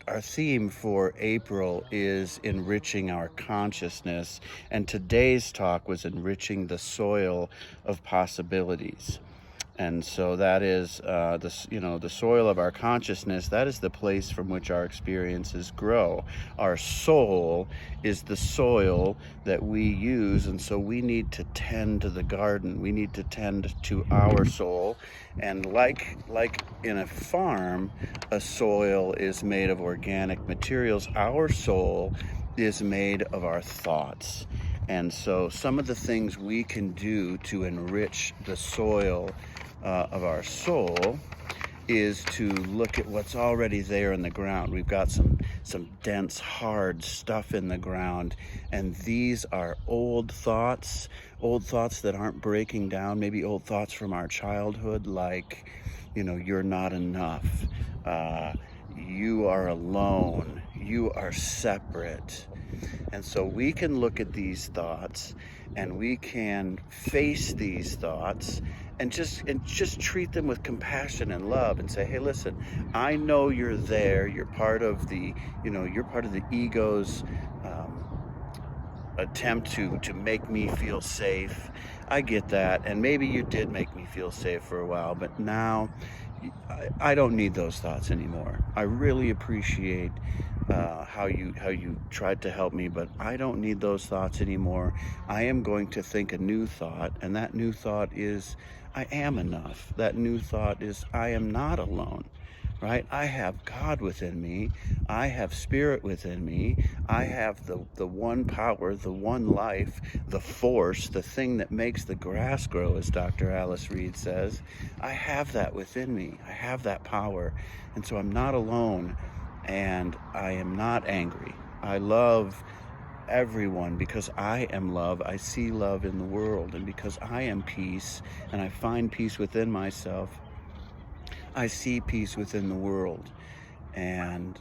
Our theme for April is enriching our consciousness, and today's talk was enriching the soil of possibilities. And so that is the soil of our consciousness. That is the place from which our experiences grow. Our soul is the soil that we use, and so we need to tend to the garden. We need to tend to our soul, and like in a farm, a soil is made of organic materials. Our soul is made of our thoughts. And so some of the things we can do to enrich the soil of our soul is to look at what's already there in the ground. We've got some dense, hard stuff in the ground, and these are old thoughts that aren't breaking down, maybe old thoughts from our childhood, like, you're not enough, you are alone, you are separate. And so we can look at these thoughts and we can face these thoughts and just treat them with compassion and love and say, hey, listen, I know you're there. You're part of the, you're part of the ego's attempt to make me feel safe. I get that. And maybe you did make me feel safe for a while, but now I don't need those thoughts anymore. I really appreciate how you tried to help me, but I don't need those thoughts anymore. I am going to think a new thought, and that new thought is I am enough. That new thought is I am not alone. Right? I have God within me. I have spirit within me. I have the one power, the one life, the force, the thing that makes the grass grow, as Dr. Alice Reed says. I have that within me. I have that power. And so I'm not alone, and I am not angry. I love everyone because I am love. I see love in the world, and because I am peace and I find peace within myself, I see peace within the world. And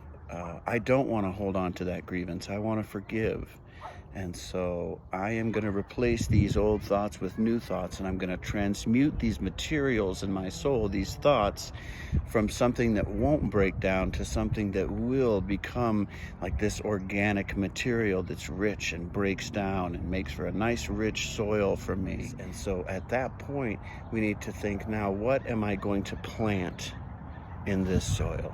I don't want to hold on to that grievance. I want to forgive. And so I am going to replace these old thoughts with new thoughts, and I'm going to transmute these materials in my soul, these thoughts, from something that won't break down to something that will become like this organic material that's rich and breaks down and makes for a nice rich soil for me. And so at that point, we need to think, now, what am I going to plant in this soil?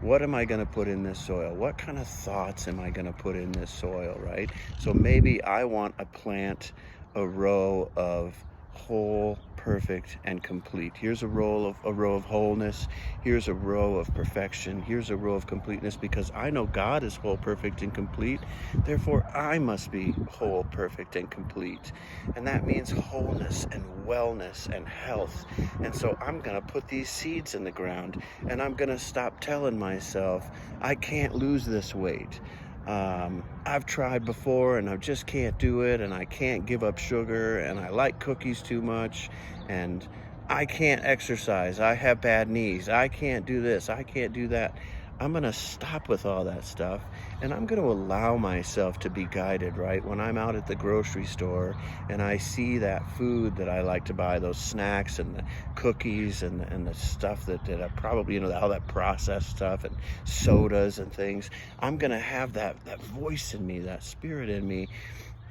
What am I going to put in this soil? What kind of thoughts am I going to put in this soil, right? So maybe I want to plant a row of whole, perfect, and complete. Here's a row of wholeness. Here's a row of perfection. Here's a row of completeness, because I know God is whole, perfect, and complete. Therefore, I must be whole, perfect, and complete. And that means wholeness and wellness and health. And so I'm going to put these seeds in the ground, and I'm going to stop telling myself, I can't lose this weight. I've tried before and I just can't do it, and I can't give up sugar, and I like cookies too much, and I can't exercise. I have bad knees. I can't do this. I can't do that. I'm going to stop with all that stuff, and I'm going to allow myself to be guided, right? When I'm out at the grocery store and I see that food that I like to buy, those snacks and the cookies and the stuff that I probably, all that processed stuff and sodas and things, I'm going to have that voice in me, that spirit in me,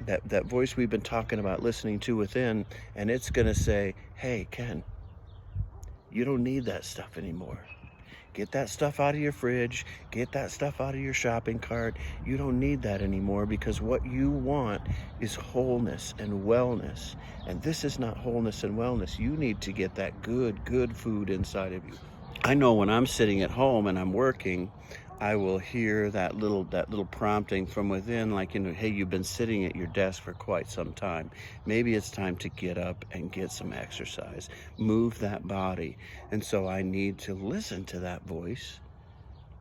that voice we've been talking about listening to within, and it's going to say, hey, Ken, you don't need that stuff anymore. Get that stuff out of your fridge. Get that stuff out of your shopping cart. You don't need that anymore, because what you want is wholeness and wellness. And this is not wholeness and wellness. You need to get that good food inside of you. I know when I'm sitting at home and I'm working, I will hear that little prompting from within, like, hey, you've been sitting at your desk for quite some time. Maybe it's time to get up and get some exercise. Move that body. And so I need to listen to that voice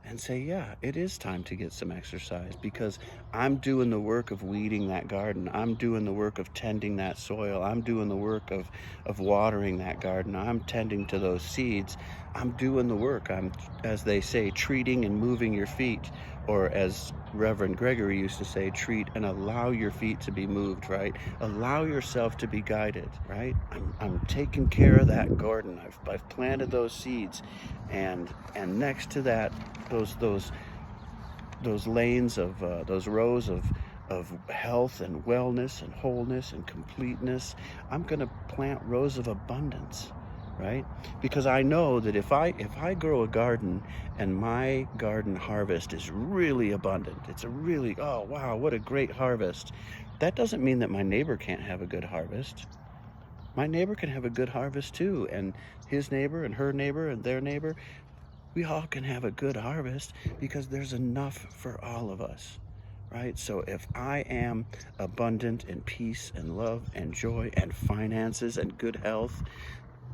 and say, yeah, it is time to get some exercise, because I'm doing the work of weeding that garden. I'm doing the work of tending that soil. I'm doing the work of watering that garden. I'm tending to those seeds. I'm doing the work. I'm, as they say, treating and moving your feet or as Reverend Gregory used to say, treat and allow your feet to be moved, right? Allow yourself to be guided, right? I'm taking care of that garden. I've planted those seeds, and next to that, those lanes of those rows of health and wellness and wholeness and completeness, I'm going to plant rows of abundance, right? Because I know that if I grow a garden and my garden harvest is really abundant, it's a really, oh wow, what a great harvest, that doesn't mean that my neighbor can't have a good harvest. My neighbor can have a good harvest too, and his neighbor and her neighbor and their neighbor. We all can have a good harvest because there's enough for all of us, right? So if I am abundant in peace and love and joy and finances and good health,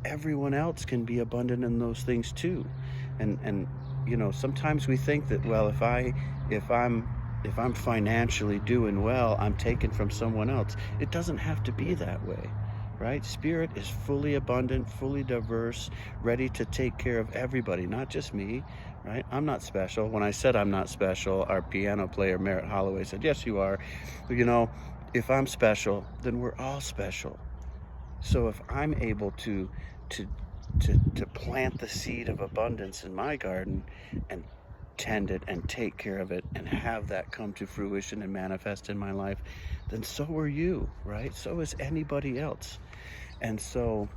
everyone else can be abundant in those things too. And you know, sometimes we think that, well, if I'm financially doing well, I'm taken from someone else. It doesn't have to be that way, right? Spirit is fully abundant, fully diverse, ready to take care of everybody, not just me, right? I'm not special. When I said I'm not special, our piano player, Merritt Holloway, said, yes, you are. You know, if I'm special, then we're all special. So if I'm able to plant the seed of abundance in my garden and tend it and take care of it and have that come to fruition and manifest in my life, then so are you, right? So is anybody else. And so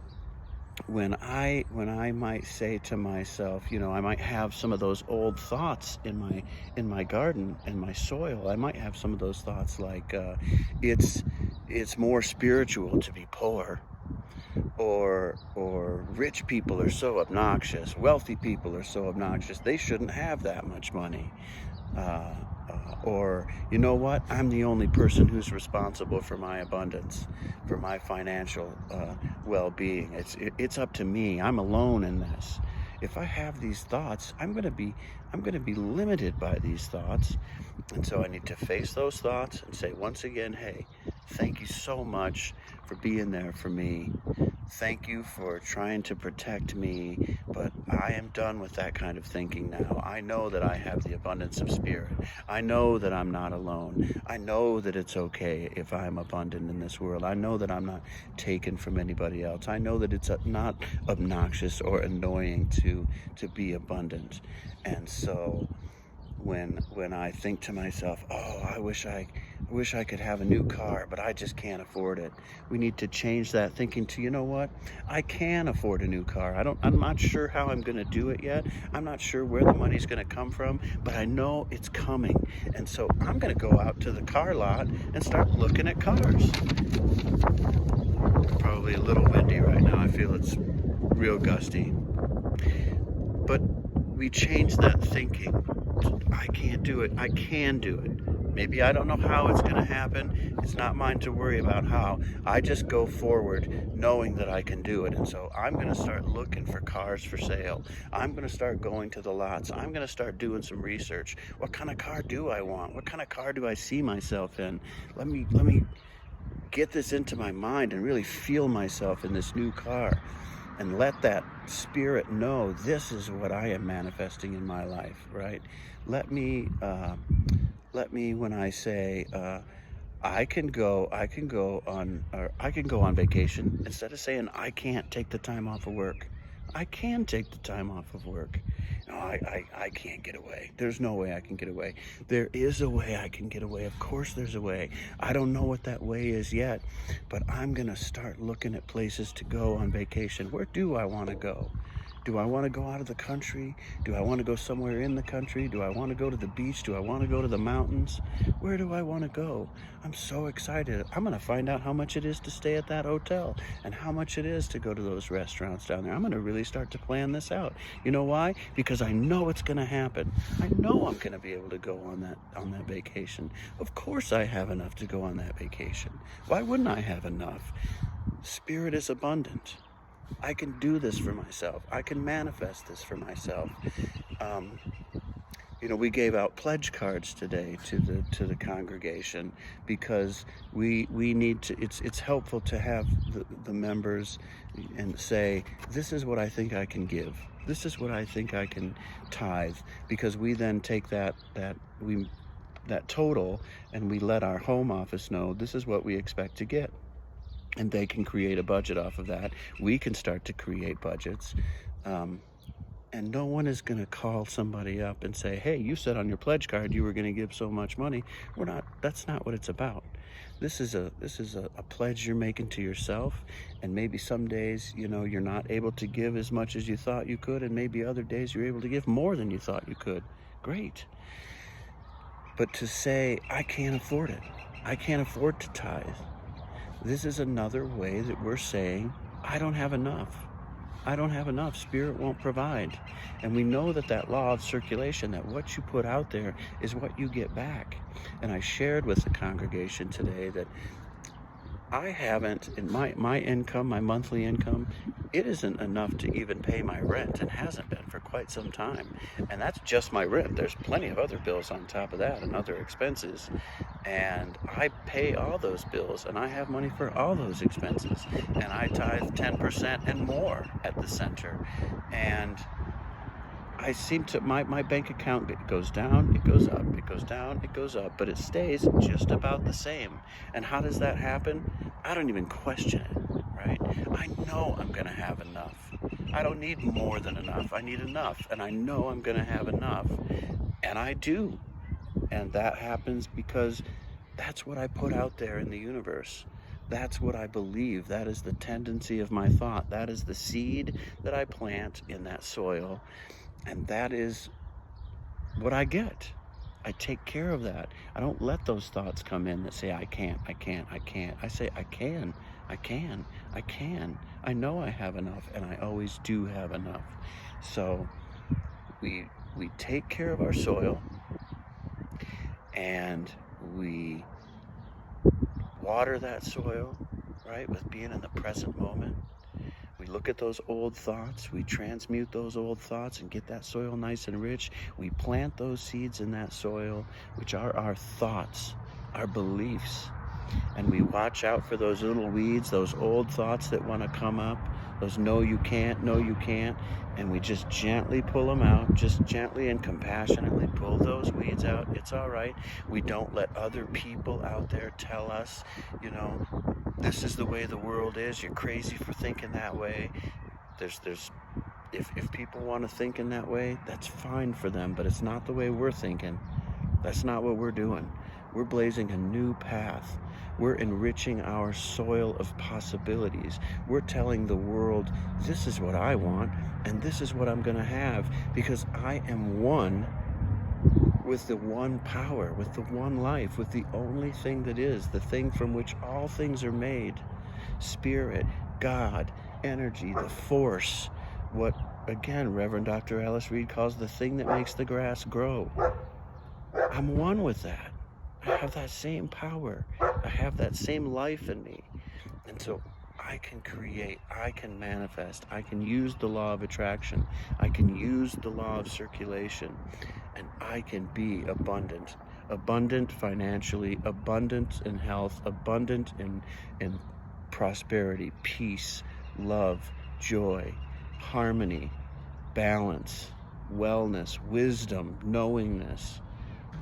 when I might say to myself, you know, I might have some of those old thoughts in my garden, in my soil. I might have some of those thoughts like it's more spiritual to be poor, or rich people are so obnoxious, wealthy people are so obnoxious, they shouldn't have that much money. Or, you know what, I'm the only person who's responsible for my abundance, for my financial well-being. It's up to me. I'm alone in this. If I have these thoughts, I'm going to be limited by these thoughts. And so I need to face those thoughts and say once again, hey, thank you so much for being there for me. Thank you for trying to protect me, but I am done with that kind of thinking now. I know that I have the abundance of spirit. I know that I'm not alone. I know that it's okay if I'm abundant in this world. I know that I'm not taken from anybody else. I know that it's not obnoxious or annoying to be abundant. And so when I think to myself, oh, I wish I could have a new car, but I just can't afford it. We need to change that thinking to, you know what? I can afford a new car. I'm not sure how I'm going to do it yet. I'm not sure where the money's going to come from, but I know it's coming. And so I'm going to go out to the car lot and start looking at cars. Probably a little windy right now. I feel it's real gusty. But we change that thinking. I can't do it. I can do it. Maybe I don't know how it's going to happen. It's not mine to worry about how. I just go forward knowing that I can do it. And so I'm going to start looking for cars for sale. I'm going to start going to the lots. I'm going to start doing some research. What kind of car do I want? What kind of car do I see myself in? Let me get this into my mind and really feel myself in this new car. And let that spirit know this is what I am manifesting in my life, right? Let me when I say I can go on vacation, instead of saying I can't take the time off of work. I can take the time off of work. No, I can't get away. There's no way I can get away. There is a way I can get away. Of course there's a way. I don't know what that way is yet, but I'm going to start looking at places to go on vacation. Where do I want to go? Do I want to go out of the country? Do I want to go somewhere in the country? Do I want to go to the beach? Do I want to go to the mountains? Where do I want to go? I'm so excited. I'm going to find out how much it is to stay at that hotel and how much it is to go to those restaurants down there. I'm going to really start to plan this out. You know why? Because I know it's going to happen. I know I'm going to be able to go on that vacation. Of course I have enough to go on that vacation. Why wouldn't I have enough? Spirit is abundant. I can do this for myself. I can manifest this for myself. We gave out pledge cards today to the congregation because we need to. It's helpful to have the members and say, this is what I think I can give. This is what I think I can tithe, because we then take that total and we let our home office know this is what we expect to get, and they can create a budget off of that. We can start to create budgets. And no one is going to call somebody up and say, hey, you said on your pledge card you were going to give so much money. We're not. That's not what it's about. This is a pledge you're making to yourself, and maybe some days you're not able to give as much as you thought you could, and maybe other days you're able to give more than you thought you could. Great. But to say, I can't afford it, I can't afford to tithe, this is another way that we're saying, I don't have enough. I don't have enough. Spirit won't provide. And we know that law of circulation, that what you put out there is what you get back. And I shared with the congregation today that I haven't, in my income, my monthly income, it isn't enough to even pay my rent, and hasn't been for quite some time. And that's just my rent. There's plenty of other bills on top of that and other expenses. And I pay all those bills, and I have money for all those expenses. And I tithe 10% and more at the center. And I seem to, my bank account, it goes down, it goes up, it goes down, it goes up, but it stays just about the same. And how does that happen? I don't even question it, right? I know I'm going to have enough. I don't need more than enough. I need enough, and I know I'm going to have enough. And I do. And that happens because that's what I put out there in the universe. That's what I believe. That is the tendency of my thought. That is the seed that I plant in that soil. And that is what I get. I take care of that. I don't let those thoughts come in that say, I can't, I can't, I can't. I say, I can, I can, I can. I know I have enough, and I always do have enough. So we take care of our soil, and we water that soil, right, with being in the present moment. We look at those old thoughts, we transmute those old thoughts and get that soil nice and rich. We plant those seeds in that soil, which are our thoughts, our beliefs. And we watch out for those little weeds, those old thoughts that want to come up, those no you can't, no you can't. And we just gently pull them out, just gently and compassionately pull those weeds out. It's all right. We don't let other people out there tell us, this is the way the world is. You're crazy for thinking that way. If people want to think in that way, that's fine for them, but it's not the way we're thinking. That's not what we're doing. We're blazing a new path. We're enriching our soil of possibilities. We're telling the world, this is what I want, and this is what I'm going to have, because I am one with the one power, with the one life, with the only thing that is, the thing from which all things are made. Spirit, God, energy, the force, what, again, Reverend Dr. Alice Reed calls the thing that makes the grass grow. I'm one with that. I have that same power. I have that same life in me. And so I can create, I can manifest, I can use the law of attraction, I can use the law of circulation, and I can be abundant. Abundant financially, abundant in health, abundant in prosperity, peace, love, joy, harmony, balance, wellness, wisdom, knowingness.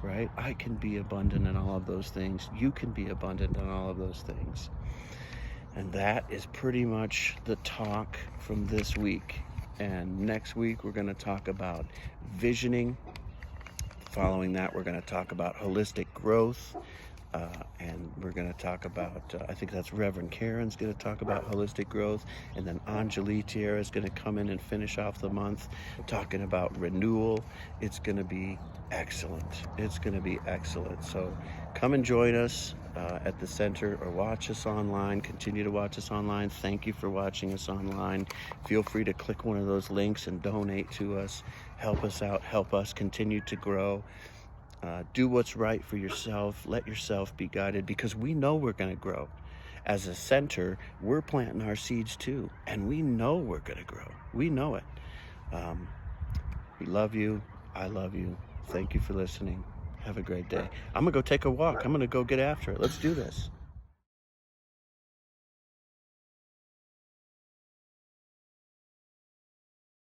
Right? I can be abundant in all of those things. You can be abundant in all of those things. And that is pretty much the talk from this week. And next week, we're going to talk about visioning. Following that, we're going to talk about holistic growth. And we're going to talk about, I think that's Reverend Karen's going to talk about holistic growth. And then Anjali Tierra is going to come in and finish off the month talking about renewal. It's going to be excellent. It's going to be excellent. So come and join us at the center, or watch us online. Continue to watch us online. Thank you for watching us online. Feel free to click one of those links and donate to us. Help us out. Help us continue to grow. Do what's right for yourself. Let yourself be guided, because we know we're going to grow. As a center, we're planting our seeds too, and we know we're going to grow. We know it. We love you. I love you. Thank you for listening. Have a great day. I'm gonna go take a walk. I'm gonna go get after it. Let's do this.